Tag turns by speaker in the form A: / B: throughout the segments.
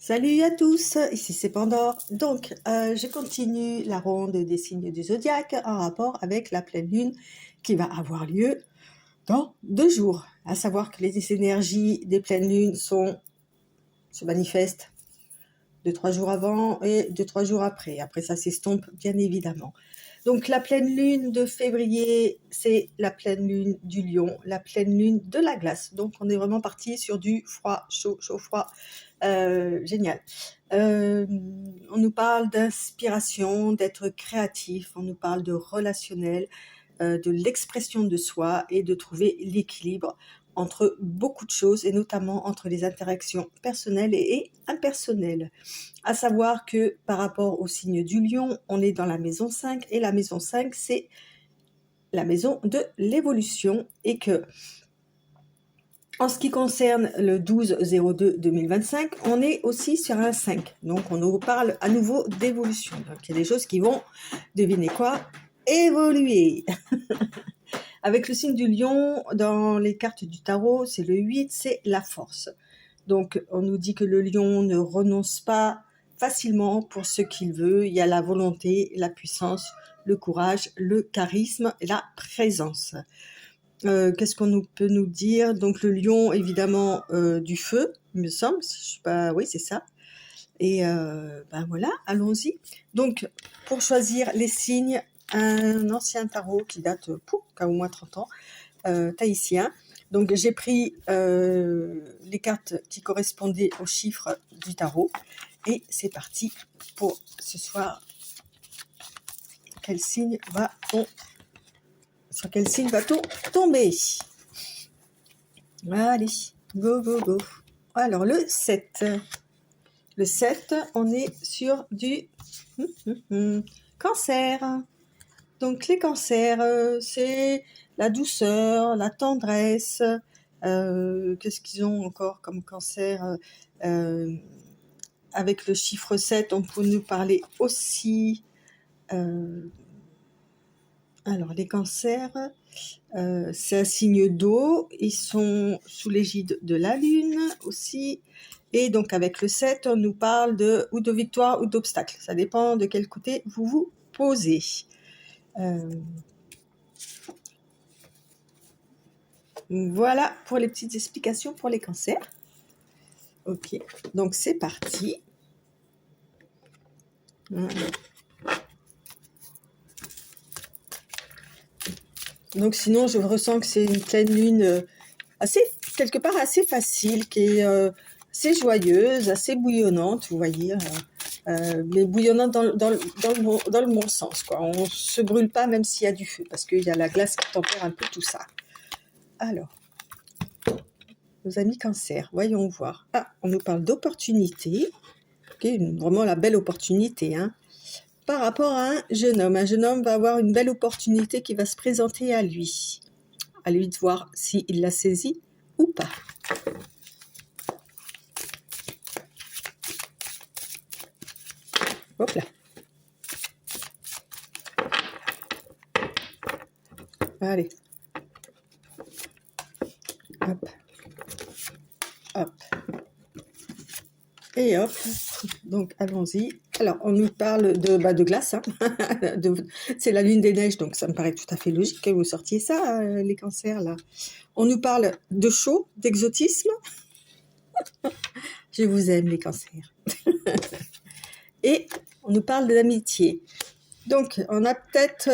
A: Salut à tous, ici c'est Pandore. Donc, je continue la ronde des signes du zodiaque en rapport avec la pleine lune qui va avoir lieu dans 2 jours. À savoir que les énergies des pleines lunes se manifestent 2-3 jours avant et 2-3 jours après. Après, ça s'estompe bien évidemment. Donc, la pleine lune de février, c'est la pleine lune du lion, la pleine lune de la glace. Donc, on est vraiment parti sur du froid, chaud, chaud, froid. Génial. On nous parle d'inspiration, d'être créatif, on nous parle de relationnel, de l'expression de soi et de trouver l'équilibre entre beaucoup de choses et notamment entre les interactions personnelles et impersonnelles. À savoir que par rapport au signe du lion, on est dans la maison 5 et la maison 5, c'est la maison de l'évolution et que en ce qui concerne le 12-02-2025, on est aussi sur un 5. Donc, on nous parle à nouveau d'évolution. Donc, il y a des choses qui vont, devinez quoi, évoluer. Avec le signe du lion, dans les cartes du tarot, c'est le 8, c'est la force. Donc, on nous dit que le lion ne renonce pas facilement pour ce qu'il veut. Il y a la volonté, la puissance, le courage, le charisme et la présence. Qu'est-ce qu'on peut nous dire? Donc le lion, évidemment, du feu, il me semble. Je sais pas, oui, c'est ça. Et ben voilà, allons-y. Donc, pour choisir les signes, un ancien tarot qui date, qui a au moins 30 ans, tahitien. Donc j'ai pris les cartes qui correspondaient aux chiffres du tarot. Et c'est parti pour ce soir. Sur quel signe va-t-on tomber? Allez, go, go, go. Alors, le 7. Le 7, on est sur du cancer. Donc, les cancers, c'est la douceur, la tendresse. Qu'est-ce qu'ils ont encore comme cancer? Avec le chiffre 7, on peut nous parler aussi... alors, les cancers, c'est un signe d'eau. Ils sont sous l'égide de la Lune aussi. Et donc, avec le 7, on nous parle ou de victoire ou d'obstacle. Ça dépend de quel côté vous vous posez. Voilà pour les petites explications pour les cancers. Ok, donc c'est parti. Donc sinon, je ressens que c'est une pleine lune quelque part assez facile, qui est assez joyeuse, assez bouillonnante, vous voyez, mais bouillonnante dans le bon sens, quoi. On ne se brûle pas même s'il y a du feu, parce qu'il y a la glace qui tempère un peu tout ça. Alors, nos amis cancer, voyons voir. Ah, on nous parle d'opportunité, vraiment la belle opportunité, hein. Par rapport à un jeune homme va avoir une belle opportunité qui va se présenter à lui de voir s'il la saisit ou pas. Hop là. Allez. Hop. Hop. Et hop. Donc, allons-y. Alors, on nous parle de glace. Hein. C'est la lune des neiges, donc ça me paraît tout à fait logique que vous sortiez ça, les cancers, là. On nous parle de chaud, d'exotisme. Je vous aime, les cancers. Et on nous parle de l'amitié. Donc, on a peut-être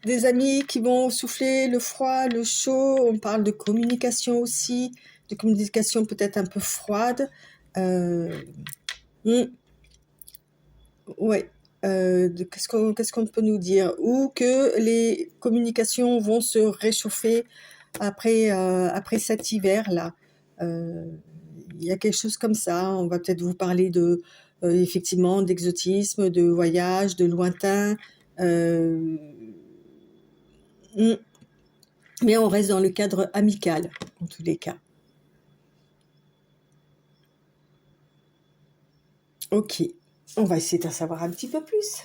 A: des amis qui vont souffler le froid, le chaud. On parle de communication aussi, de communication peut-être un peu froide. Ouais. Qu'est-ce qu'on peut nous dire? Ou que les communications vont se réchauffer après cet hiver-là. Il y a quelque chose comme ça. On va peut-être vous parler effectivement d'exotisme, de voyage, de lointain. Mais on reste dans le cadre amical, en tous les cas. Ok, on va essayer d'en savoir un petit peu plus.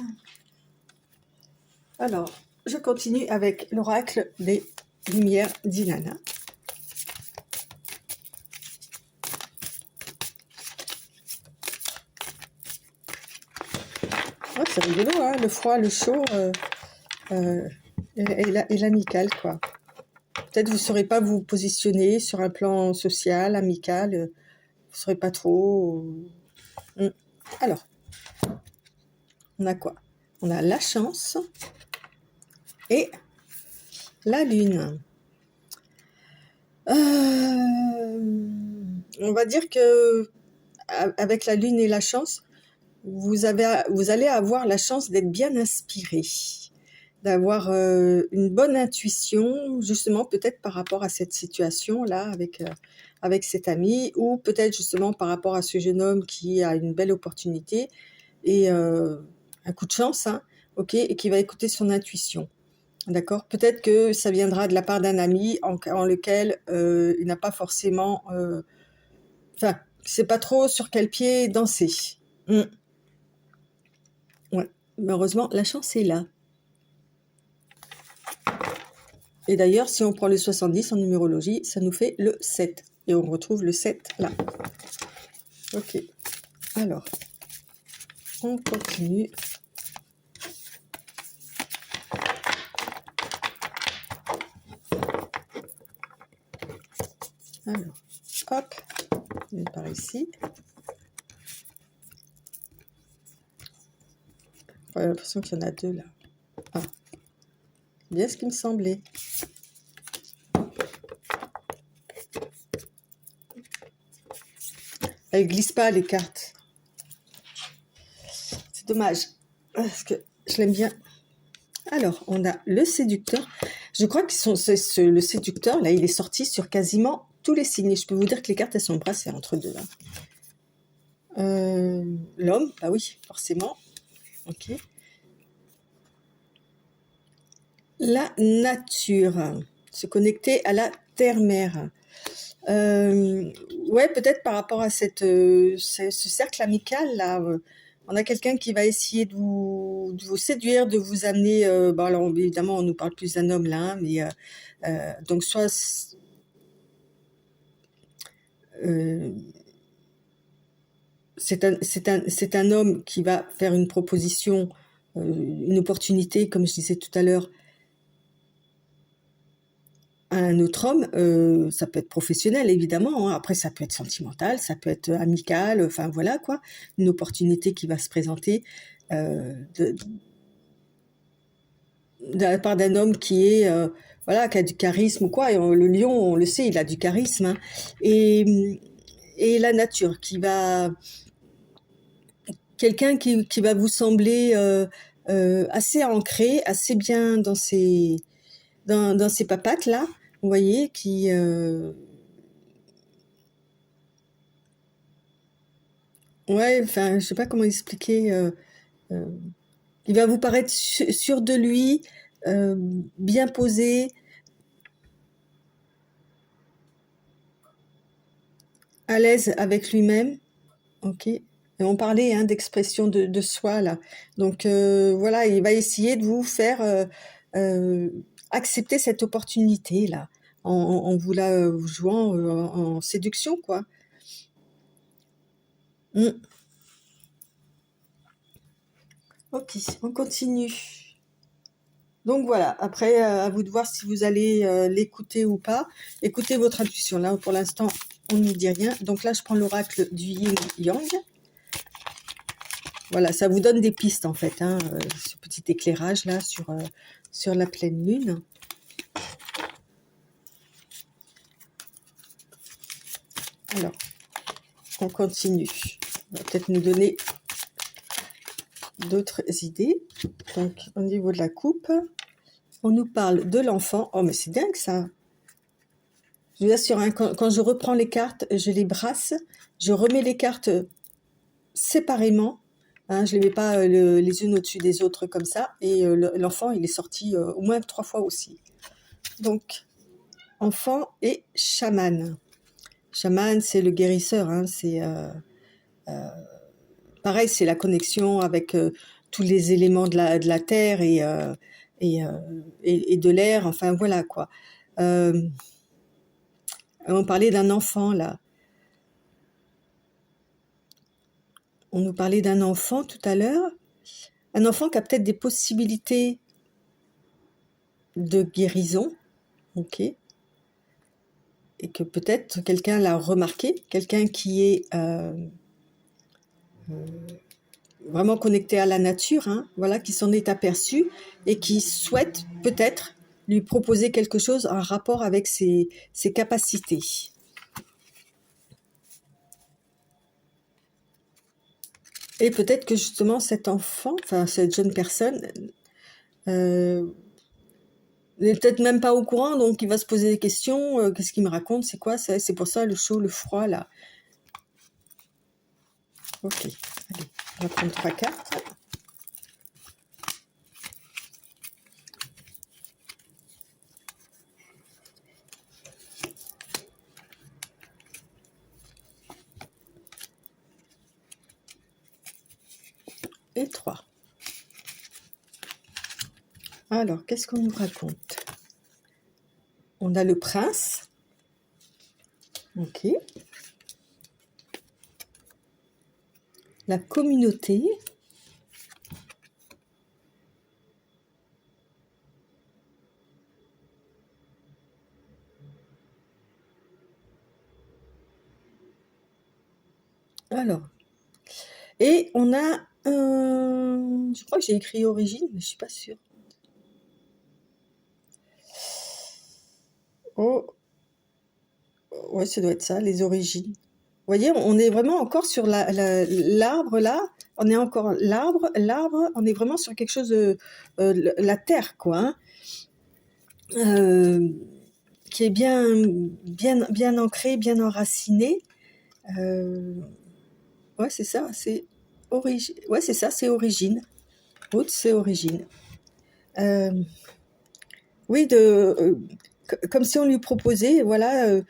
A: Alors, je continue avec l'oracle des Lumières d'Inanna. Ouais, c'est rigolo, hein, le froid, le chaud et l'amical, quoi. Peut-être vous ne saurez pas vous positionner sur un plan social, amical, vous ne saurez pas trop. Alors, on a quoi? On a la chance et la lune. On va dire que avec la lune et la chance, vous allez avoir la chance d'être bien inspiré, d'avoir une bonne intuition, justement peut-être par rapport à cette situation-là avec cet ami, ou peut-être justement par rapport à ce jeune homme qui a une belle opportunité et un coup de chance, hein, ok, et qui va écouter son intuition. D'accord? Peut-être que ça viendra de la part d'un ami en lequel il n'a pas forcément... Enfin, c'est pas trop sur quel pied danser. Ouais. Malheureusement, la chance est là. Et d'ailleurs, si on prend les 70 en numérologie, ça nous fait le 7. Et on retrouve le 7 là. Ok. Alors, on continue. Alors, hop, on est par ici. J'ai l'impression qu'il y en a deux là. Ah, bien ce qui me semblait. Elles glissent pas les cartes. C'est dommage, parce que je l'aime bien. Alors, on a le séducteur. Je crois que le séducteur, là, il est sorti sur quasiment tous les signes. Je peux vous dire que les cartes, elles sont brassées entre deux. Là. L'homme, bah oui, forcément. Ok. La nature, se connecter à la terre-mère. Ouais, peut-être par rapport à ce cercle amical là, on a quelqu'un qui va essayer de vous séduire, de vous amener. Bon, alors évidemment, on nous parle plus d'un homme là, hein, mais donc soit c'est un homme qui va faire une proposition, une opportunité, comme je disais tout à l'heure, à un autre homme, ça peut être professionnel évidemment, hein. Après ça peut être sentimental, ça peut être amical, enfin voilà quoi. Une opportunité qui va se présenter de la part d'un homme qui est voilà, qui a du charisme ou quoi. Et le lion, on le sait, il a du charisme, hein. Et la nature qui va quelqu'un qui va vous sembler assez ancré, assez bien dans ses papates là, vous voyez, qui ouais, enfin, je sais pas comment expliquer. Il va vous paraître sûr de lui, bien posé, à l'aise avec lui-même. Ok. Et on parlait hein, d'expression de soi là. Donc voilà, il va essayer de vous faire euh, accepter cette opportunité là, en vous la jouant en séduction quoi. Mm. Ok, on continue. Donc voilà, après, à vous de voir si vous allez l'écouter ou pas. Écoutez votre intuition. Là, pour l'instant, on ne nous dit rien. Donc là, je prends l'oracle du Yin-Yang. Voilà, ça vous donne des pistes, en fait, hein, ce petit éclairage là sur la pleine lune. Alors, on continue. On va peut-être nous donner d'autres idées. Donc, au niveau de la coupe, on nous parle de l'enfant. Oh, mais c'est dingue, ça! Je vous assure, hein, quand je reprends les cartes, je les brasse, je remets les cartes séparément, hein, je ne les mets pas les unes au-dessus des autres comme ça, et l'enfant, il est sorti au moins 3 fois aussi. Donc, enfant et chaman. Chaman, c'est le guérisseur, hein, c'est pareil, c'est la connexion avec tous les éléments de la terre et, euh, et de l'air, enfin voilà quoi. On parlait d'un enfant là. On nous parlait d'un enfant tout à l'heure. un enfant qui a peut-être des possibilités de guérison, ok, et que peut-être quelqu'un l'a remarqué, quelqu'un qui est vraiment connecté à la nature, hein, voilà, qui s'en est aperçu et qui souhaite peut-être lui proposer quelque chose en rapport avec ses capacités. Et peut-être que justement cet enfant, enfin cette jeune personne, n'est peut-être même pas au courant, donc il va se poser des questions, qu'est-ce qu'il me raconte, c'est quoi ça, c'est pour ça le chaud, le froid là. Ok, allez, on va prendre 3 cartes. Et 3. Alors, qu'est-ce qu'on nous raconte? On a le prince. Ok. La communauté. Alors, et on a, je crois que j'ai écrit origine, mais je suis pas sûre. Oh, ouais, ça doit être ça, les origines. Vous voyez, on est vraiment encore sur l'arbre là. On est encore l'arbre, on est vraiment sur quelque chose de la terre, quoi, hein, qui est bien ancré, bien enraciné. Ouais, c'est ça, c'est origine. Ouais, c'est ça, c'est origine. Route, c'est origine. Oui, comme si on lui proposait, voilà,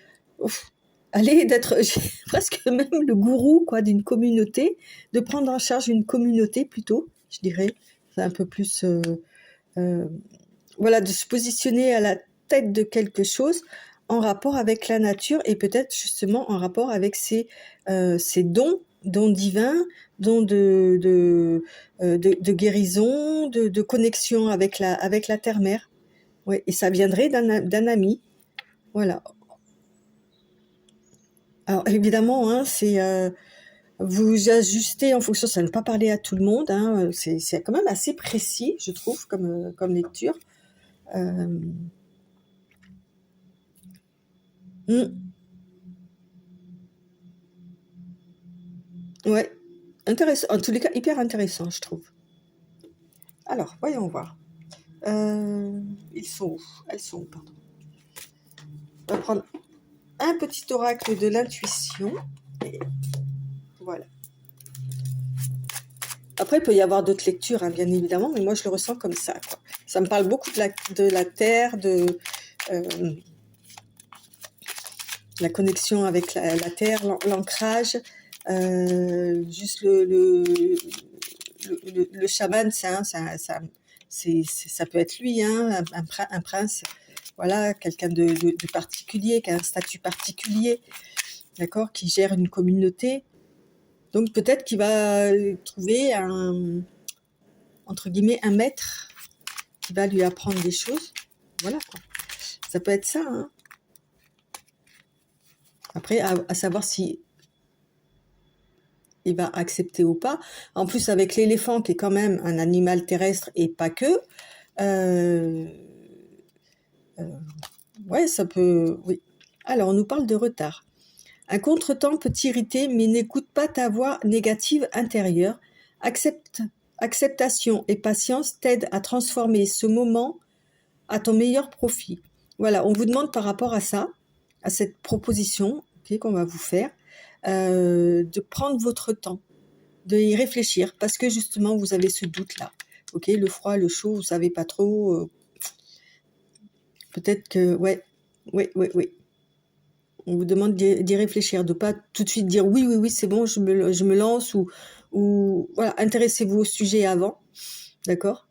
A: allez, d'être presque même le gourou quoi d'une communauté, de prendre en charge une communauté plutôt, je dirais. C'est un peu plus, voilà, de se positionner à la tête de quelque chose en rapport avec la nature et peut-être justement en rapport avec ses dons divins, dons de guérison, de connexion avec la terre-mère. Ouais, et ça viendrait d'un ami. Voilà. Alors évidemment, hein, c'est vous ajustez en fonction, ça ne veut pas parler à tout le monde, hein, c'est quand même assez précis, je trouve, comme lecture. Euh, ouais, intéressant. En tous les cas, hyper intéressant, je trouve. Alors, voyons voir. Ils sont où? Elles sont où, pardon. On va prendre un petit oracle de l'intuition. Et voilà. Après, il peut y avoir d'autres lectures, hein, bien évidemment, mais moi, je le ressens comme ça, quoi. Ça me parle beaucoup de la terre, de la connexion avec la terre, l'ancrage. Juste le chaman, ça peut être lui, hein, un prince, voilà, quelqu'un de particulier, qui a un statut particulier, d'accord, qui gère une communauté. Donc peut-être qu'il va trouver entre guillemets, un maître qui va lui apprendre des choses. Voilà, quoi. Ça peut être ça, hein. Après, à savoir si il va accepter ou pas. En plus, avec l'éléphant, qui est quand même un animal terrestre et pas que, euh, ouais, ça peut... Oui. Alors, on nous parle de retard. Un contretemps peut t'irriter, mais n'écoute pas ta voix négative intérieure. Acceptation et patience t'aident à transformer ce moment à ton meilleur profit. Voilà, on vous demande par rapport à ça, à cette proposition, okay, qu'on va vous faire, de prendre votre temps, de y réfléchir, parce que justement, vous avez ce doute-là. Ok, le froid, le chaud, vous savez pas trop. Peut-être que, ouais, oui. On vous demande d'y réfléchir, de pas tout de suite dire oui, oui, oui, c'est bon, je me lance, ou voilà, intéressez-vous au sujet avant, d'accord.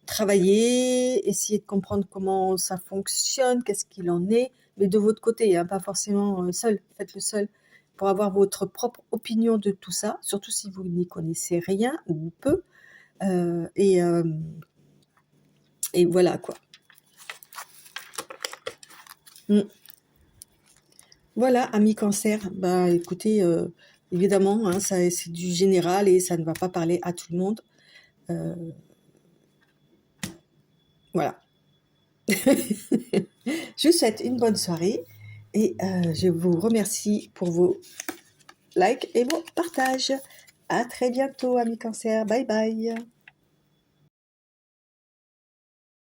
A: Travailler, essayer de comprendre comment ça fonctionne, qu'est-ce qu'il en est, mais de votre côté, hein, pas forcément seul, faites-le seul pour avoir votre propre opinion de tout ça, surtout si vous n'y connaissez rien ou peu. Euh, et, euh, et voilà quoi. Mm. Voilà, amis cancer, bah écoutez, évidemment, hein, c'est du général et ça ne va pas parler à tout le monde. Euh, voilà. Je vous souhaite une bonne soirée et je vous remercie pour vos likes et vos partages. À très bientôt, amis cancer. Bye bye.